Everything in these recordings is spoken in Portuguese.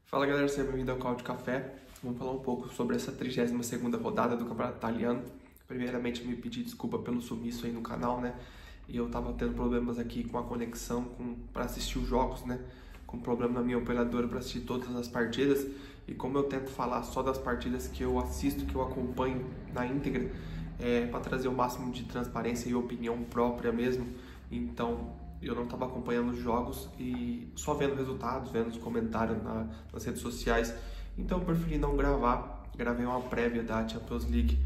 Fala galera, seja bem-vindo ao Call de Café. Vamos falar um pouco sobre essa 32ª rodada do Campeonato Italiano. Primeiramente, me pedir desculpa pelo sumiço aí no canal, né? E eu tava tendo problemas aqui com a conexão para assistir os jogos, né? Com problema na minha operadora para assistir todas as partidas. E como eu tento falar só das partidas que eu assisto, que eu acompanho na íntegra, para trazer o máximo de transparência e opinião própria mesmo. Então, eu não estava acompanhando os jogos e só vendo resultados, vendo os comentários nas redes sociais. Então eu preferi não gravar. Gravei uma prévia da Champions League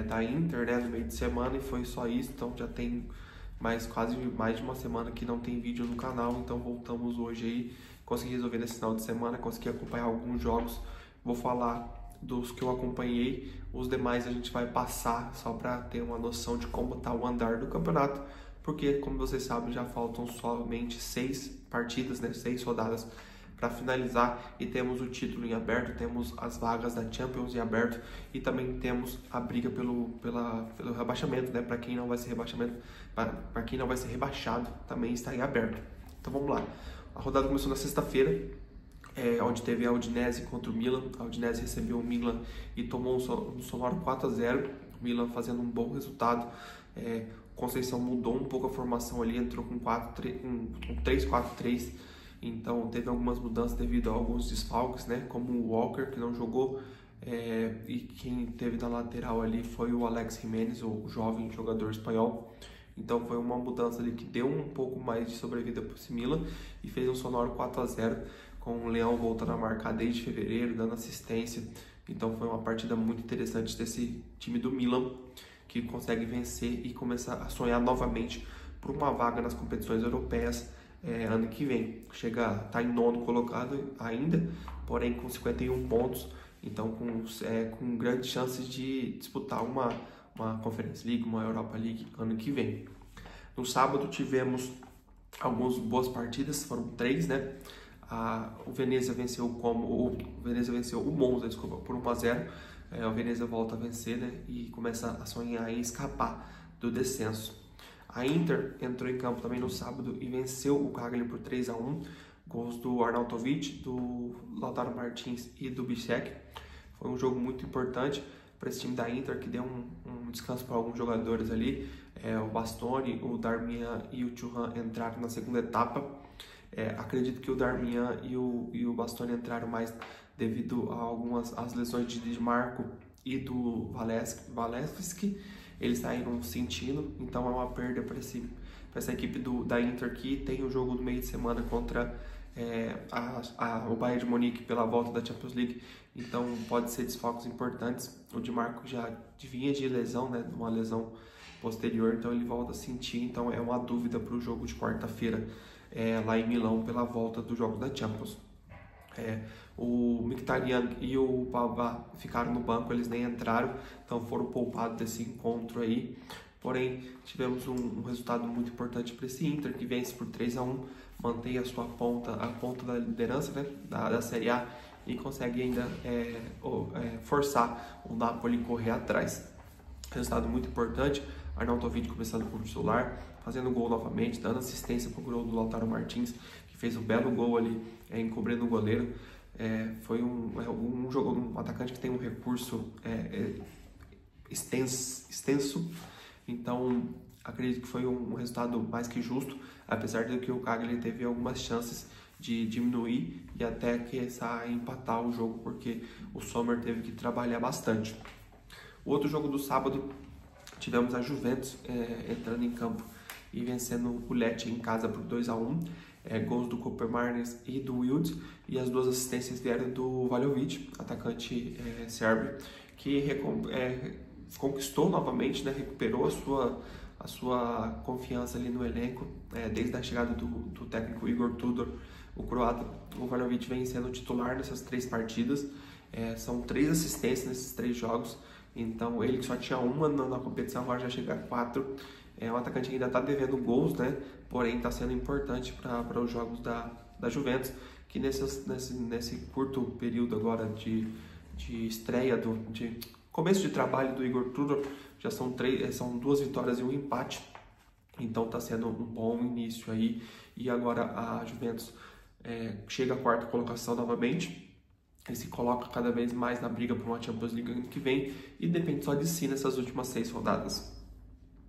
da Inter, né, no meio de semana, e foi só isso. Então já tem quase mais de uma semana que não tem vídeo no canal. Então voltamos hoje aí. Consegui resolver nesse final de semana, consegui acompanhar alguns jogos. Vou falar dos que eu acompanhei. Os demais a gente vai passar só para ter uma noção de como está o andar do campeonato. Porque, como vocês sabem, já faltam somente 6 partidas, né? 6 rodadas para finalizar, e temos o título em aberto, temos as vagas da Champions em aberto, e também temos a briga pelo rebaixamento, né? Para quem não vai ser para quem não vai ser rebaixado, também está em aberto. Então vamos lá. A rodada começou na sexta-feira, onde teve a Udinese contra o Milan. A Udinese recebeu o Milan e tomou um sonoro 4-0. O Milan fazendo um bom resultado. Conceição mudou um pouco a formação ali, entrou com 3-4-3, então teve algumas mudanças devido a alguns desfalques, né, como o Walker, que não jogou, e quem teve na lateral ali foi o Alex Jiménez, o jovem jogador espanhol. Então foi uma mudança ali que deu um pouco mais de sobrevida para esse Milan e fez um sonoro 4-0, com o Leão voltando a marcar desde fevereiro, dando assistência. Então foi uma partida muito interessante desse time do Milan, que consegue vencer e começar a sonhar novamente por uma vaga nas competições europeias ano que vem. Tá em nono colocado ainda, porém com 51 pontos, então com grandes chances de disputar uma Conference League, uma Europa League ano que vem. No sábado tivemos algumas boas partidas, foram 3, né? O Venezia venceu o Monza, desculpa, por 1-0. O Venezia volta a vencer, né, e começa a sonhar em escapar do descenso. A Inter entrou em campo também no sábado e venceu o Cagliari por 3-1. Gols do Arnautovic, do Lautaro Martins e do Bišćak. Foi um jogo muito importante para esse time da Inter, que deu um descanso para alguns jogadores ali. O Bastoni, o Darmian e o Thuram entraram na segunda etapa. Acredito que o Darmian e o Bastoni entraram mais devido a as lesões de Dimarco e do Valevski. Eles saíram sentindo, então é uma perda para essa equipe da Inter, que tem o jogo no meio de semana contra o Bayern de Munique pela volta da Champions League. Então pode ser desfalques importantes. O Dimarco já vinha de lesão, né, uma lesão posterior, então ele volta a sentir. Então é uma dúvida para o jogo de quarta-feira lá em Milão pela volta do jogo da Champions. O Mkhitaryan e o Pavard ficaram no banco, eles nem entraram, então foram poupados desse encontro aí. Porém, tivemos um resultado muito importante para esse Inter, que vence por 3-1, mantém a ponta da liderança, né, da Série A, e consegue ainda forçar o Napoli correr atrás. Resultado muito importante. Arnautovic começando por titular, fazendo gol novamente, dando assistência para o gol do Lautaro Martins, que fez um belo gol ali, encobrindo o goleiro. Foi um atacante que tem um recurso extenso, então acredito que foi um resultado mais que justo, apesar de que o Cagliari teve algumas chances de diminuir e até empatar o jogo, porque o Sommer teve que trabalhar bastante. O outro jogo do sábado, tivemos a Juventus entrando em campo e vencendo o Lecce em casa por 2-1. Gols do Kopermanes e do Wilds, e as duas assistências vieram do Valjovic, atacante sérvio, que conquistou novamente, né, recuperou a sua confiança ali no elenco, desde a chegada do técnico Igor Tudor, o croata. O Valjovic vem sendo titular nessas 3 partidas, são 3 assistências nesses 3 jogos, então ele que só tinha uma na competição, agora já chega a 4. É um atacante que ainda está devendo gols, né? Porém está sendo importante para os jogos da Juventus, que nesse curto período agora de estreia, de começo de trabalho do Igor Tudor, já são 2 vitórias e 1 empate. Então está sendo um bom início aí. E agora a Juventus chega à quarta colocação novamente e se coloca cada vez mais na briga por uma Champions League ano que vem e depende só de si nessas últimas 6 rodadas.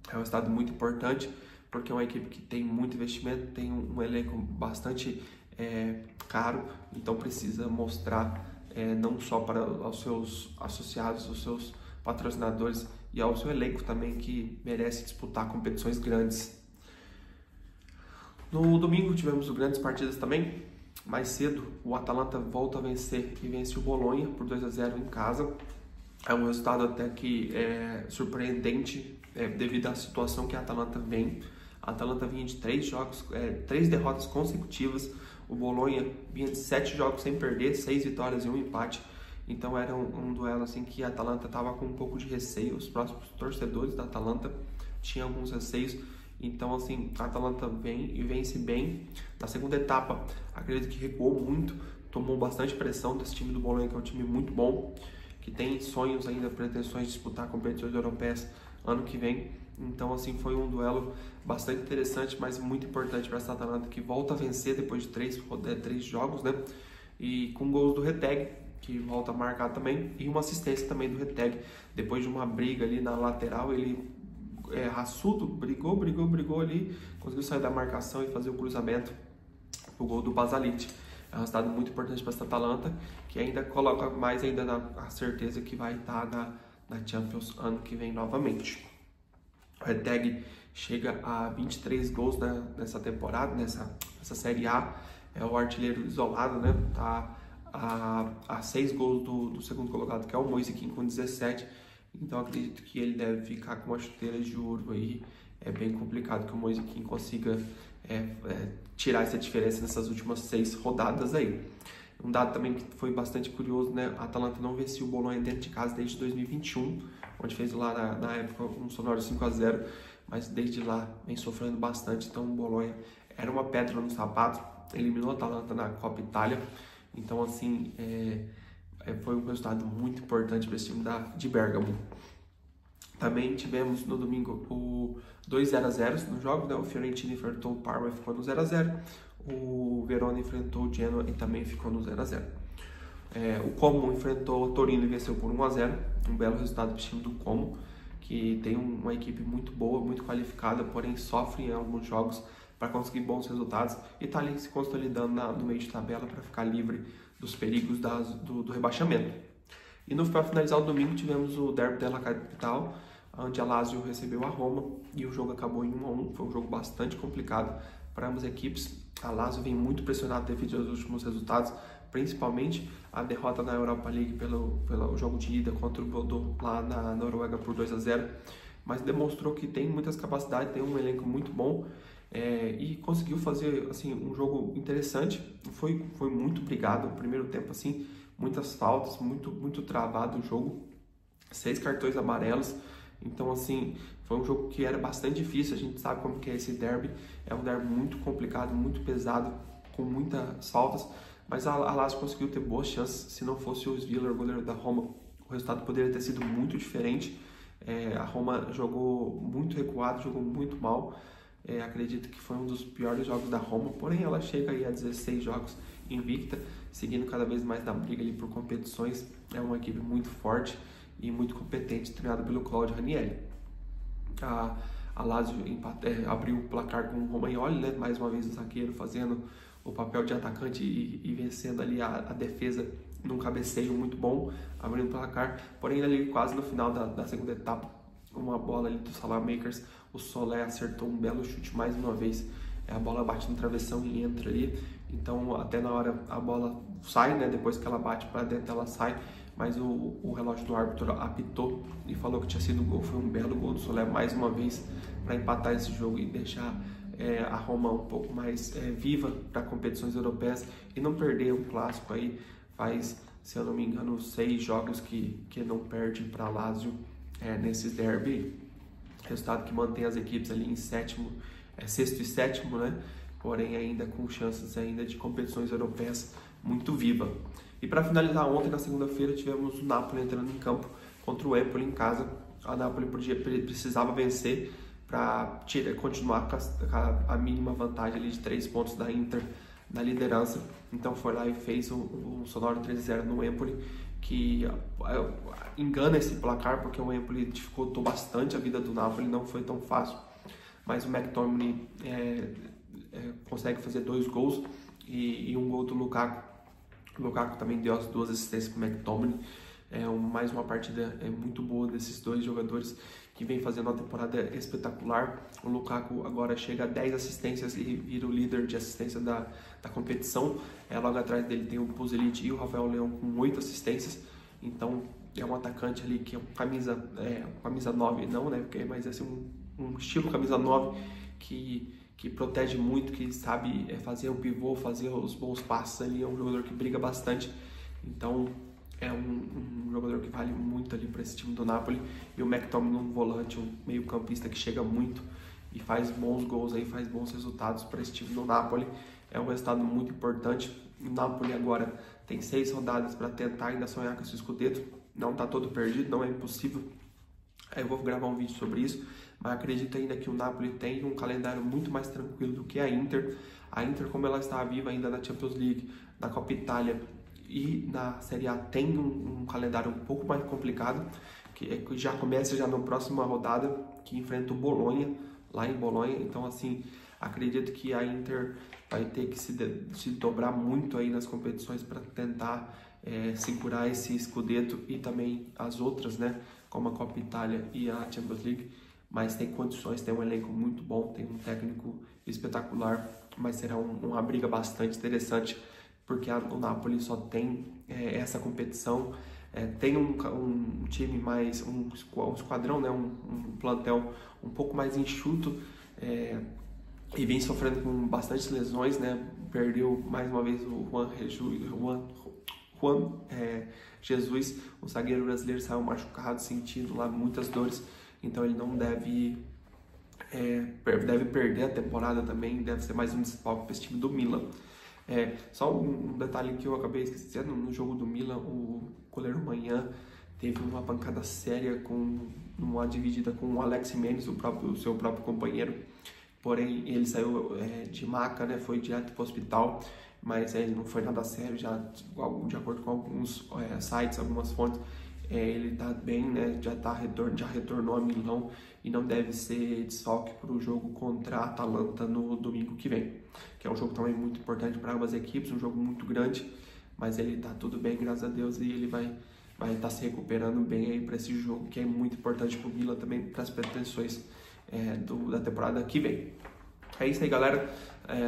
É um resultado muito importante porque é uma equipe que tem muito investimento, tem um elenco bastante caro, então precisa mostrar não só para os seus associados, os seus patrocinadores e ao seu elenco também, que merece disputar competições grandes. No domingo tivemos grandes partidas também. Mais cedo, o Atalanta volta a vencer e vence o Bolonha por 2-0 em casa. É um resultado até que surpreendente devido à situação que a Atalanta vem. A Atalanta vinha de 3 derrotas consecutivas. O Bolonha vinha de 7 jogos sem perder, 6 vitórias e 1 empate. Então era um duelo assim que a Atalanta estava com um pouco de receio. Os próximos torcedores da Atalanta tinham alguns receios. Então assim, a Atalanta vem e vence bem. Na segunda etapa, acredito que recuou muito, tomou bastante pressão desse time do Bolonha, que é um time muito bom, que tem sonhos ainda, pretensões de disputar competições europeias ano que vem. Então assim, foi um duelo bastante interessante, mas muito importante para essa Atalanta, que volta a vencer depois de 3 jogos, né? E com gols do Retegui, que volta a marcar também, e uma assistência também do Retegui, depois de uma briga ali na lateral. Ele raçudo, brigou ali, conseguiu sair da marcação e fazer o cruzamento pro gol do Basalic. É um resultado muito importante para essa Atalanta, que ainda coloca mais ainda na certeza que vai estar na Champions ano que vem novamente. O Retegui chega a 23 gols nessa temporada, nessa Série A, é o artilheiro isolado, né? Tá a 6 gols do segundo colocado, que é o Moise Kean, com 17. Então acredito que ele deve ficar com uma chuteira de ouro aí. É bem complicado que o Moise Kean consiga tirar essa diferença nessas últimas 6 rodadas aí. Um dado também que foi bastante curioso, né? A Atalanta não vencia o Bolonha dentro de casa desde 2021, onde fez lá na época um sonoro 5-0, mas desde lá vem sofrendo bastante. Então o Bolonha era uma pedra no sapato, eliminou a Atalanta na Copa Itália. Então assim, foi um resultado muito importante para esse time de Bergamo. Também tivemos no domingo o 2-0 no jogo, né? O Fiorentina enfrentou o Parma e ficou no 0-0. O Verona enfrentou o Genoa e também ficou no 0-0. O Como enfrentou o Torino e venceu por 1-0. Um belo resultado para o time do Como, que tem uma equipe muito boa, muito qualificada, porém sofre em alguns jogos para conseguir bons resultados e está ali se consolidando no meio de tabela para ficar livre dos perigos do rebaixamento. E para finalizar o domingo tivemos o Derby della Capital, onde a Lazio recebeu a Roma e o jogo acabou em 1-1. Foi um jogo bastante complicado para ambas as equipes. A Lazio vem muito pressionada devido aos últimos resultados, principalmente a derrota na Europa League pelo jogo de ida contra o Bodø lá na Noruega por 2-0, mas demonstrou que tem muitas capacidades, tem um elenco muito bom. E conseguiu fazer assim um jogo interessante. Foi muito brigado o primeiro tempo, assim, muitas faltas, muito travado o jogo, 6 cartões amarelos. Então assim, foi um jogo que era bastante difícil. A gente sabe como que é esse derby, é um derby muito complicado, muito pesado, com muitas faltas, mas a Lazio conseguiu ter boas chances. Se não fosse o Sviller, o goleiro da Roma, o resultado poderia ter sido muito diferente. A Roma jogou muito recuado, jogou muito mal. Acredito que foi um dos piores jogos da Roma, porém ela chega aí a 16 jogos invicta, seguindo cada vez mais na briga ali por competições. É uma equipe muito forte e muito competente, treinada pelo Claudio Ranieri. A Lazio abriu o placar com o Romagnoli, né? Mais uma vez o zagueiro fazendo o papel de atacante e vencendo ali a defesa num cabeceio muito bom, abrindo o placar. Porém ali quase no final da segunda etapa, uma bola ali do Salamakers, o Solé acertou um belo chute mais uma vez, a bola bate no travessão e entra ali. Então até na hora a bola sai, né? Depois que ela bate para dentro ela sai, mas o relógio do árbitro apitou e falou que tinha sido gol. Foi um belo gol do Solé mais uma vez para empatar esse jogo e deixar a Roma um pouco mais viva para competições europeias e não perder um clássico aí. Faz, se eu não me engano, 6 jogos que não perde para a Lazio nesses derby. Resultado que mantém as equipes ali em sexto e sétimo, né? Porém ainda com chances ainda de competições europeias muito viva. E para finalizar, ontem na segunda-feira tivemos o Napoli entrando em campo contra o Empoli em casa. A Napoli precisava vencer para continuar com a mínima vantagem ali de 3 pontos da Inter na liderança. Então foi lá e fez um sonoro 3-0 no Empoli, que engana esse placar, porque o Empoli dificultou bastante a vida do Napoli, não foi tão fácil. Mas o McTominay consegue fazer 2 gols e um gol do Lukaku. O Lukaku também deu as 2 assistências para o McTominay. Mais uma partida muito boa desses 2 jogadores que vem fazendo uma temporada espetacular. O Lukaku agora chega a 10 assistências e vira o líder de assistência da competição. Logo atrás dele tem o Puzic e o Rafael Leão com 8 assistências. Então é um atacante ali que é camisa 9, não, né? Mas assim, um estilo camisa 9 que protege muito, que sabe fazer o pivô, fazer os bons passos ali. É um jogador que briga bastante. Então é um jogador que vale muito ali para esse time do Napoli. E o McTominay, um volante, um meio campista que chega muito e faz bons gols aí, faz bons resultados para esse time do Napoli. É um resultado muito importante. O Napoli agora tem 6 rodadas para tentar ainda sonhar com esse Scudetto. Não está todo perdido, não é impossível. Eu vou gravar um vídeo sobre isso, mas acredito ainda que o Napoli tem um calendário muito mais tranquilo do que a Inter. A Inter, como ela está viva ainda na Champions League, na Copa Itália e na Série A, tem um calendário um pouco mais complicado, que já começa já na próxima rodada, que enfrenta o Bolonha, lá em Bolonha. Então, assim, acredito que a Inter vai ter que se dobrar muito aí nas competições para tentar segurar esse Scudetto e também as outras, né, como a Copa Itália e a Champions League. Mas tem condições, tem um elenco muito bom, tem um técnico espetacular, mas será uma briga bastante interessante, porque o Napoli só tem essa competição, tem um time mais, um esquadrão, né, um plantel um pouco mais enxuto, e vem sofrendo com bastantes lesões, né? Perdeu mais uma vez o Juan Jesus, o zagueiro brasileiro, saiu machucado, sentindo lá muitas dores, então ele não deve perder a temporada também, deve ser mais um desfalque para esse time do Milan. Só um detalhe que eu acabei esquecendo: no jogo do Milan, o goleiro Manhã teve uma pancada séria, com uma dividida com o Alex Mendes, o seu próprio companheiro. Porém, ele saiu de maca, né? Foi direto para o hospital, mas ele não foi nada sério. Já de acordo com alguns sites, algumas fontes, ele está bem, né? Já retornou a Milão e não deve ser desfalque para o jogo contra a Atalanta no domingo que vem, que é um jogo também muito importante para ambas as equipes, um jogo muito grande, mas ele está tudo bem, graças a Deus, e ele vai estar se recuperando bem aí para esse jogo, que é muito importante para o Milan também, para as pretensões da temporada que vem. É isso aí, galera.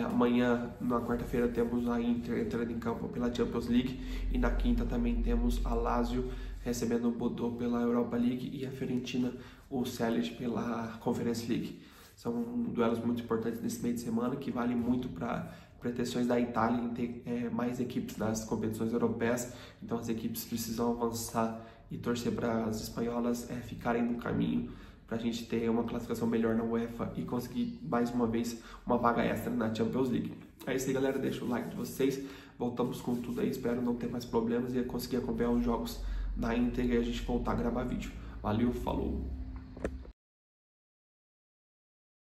Amanhã, na quarta-feira, temos a Inter entrando em campo pela Champions League, e na quinta também temos a Lazio recebendo o Bodø pela Europa League e a Fiorentina, o Celtic, pela Conference League. São duelos muito importantes nesse meio de semana, que valem muito para pretensões da Itália em ter mais equipes nas competições europeias. Então as equipes precisam avançar e torcer para as espanholas ficarem no caminho, para a gente ter uma classificação melhor na UEFA e conseguir mais uma vez uma vaga extra na Champions League. É isso aí, galera, deixa o like de vocês, voltamos com tudo aí, espero não ter mais problemas e conseguir acompanhar os jogos na íntegra e a gente voltar a gravar vídeo. Valeu, falou!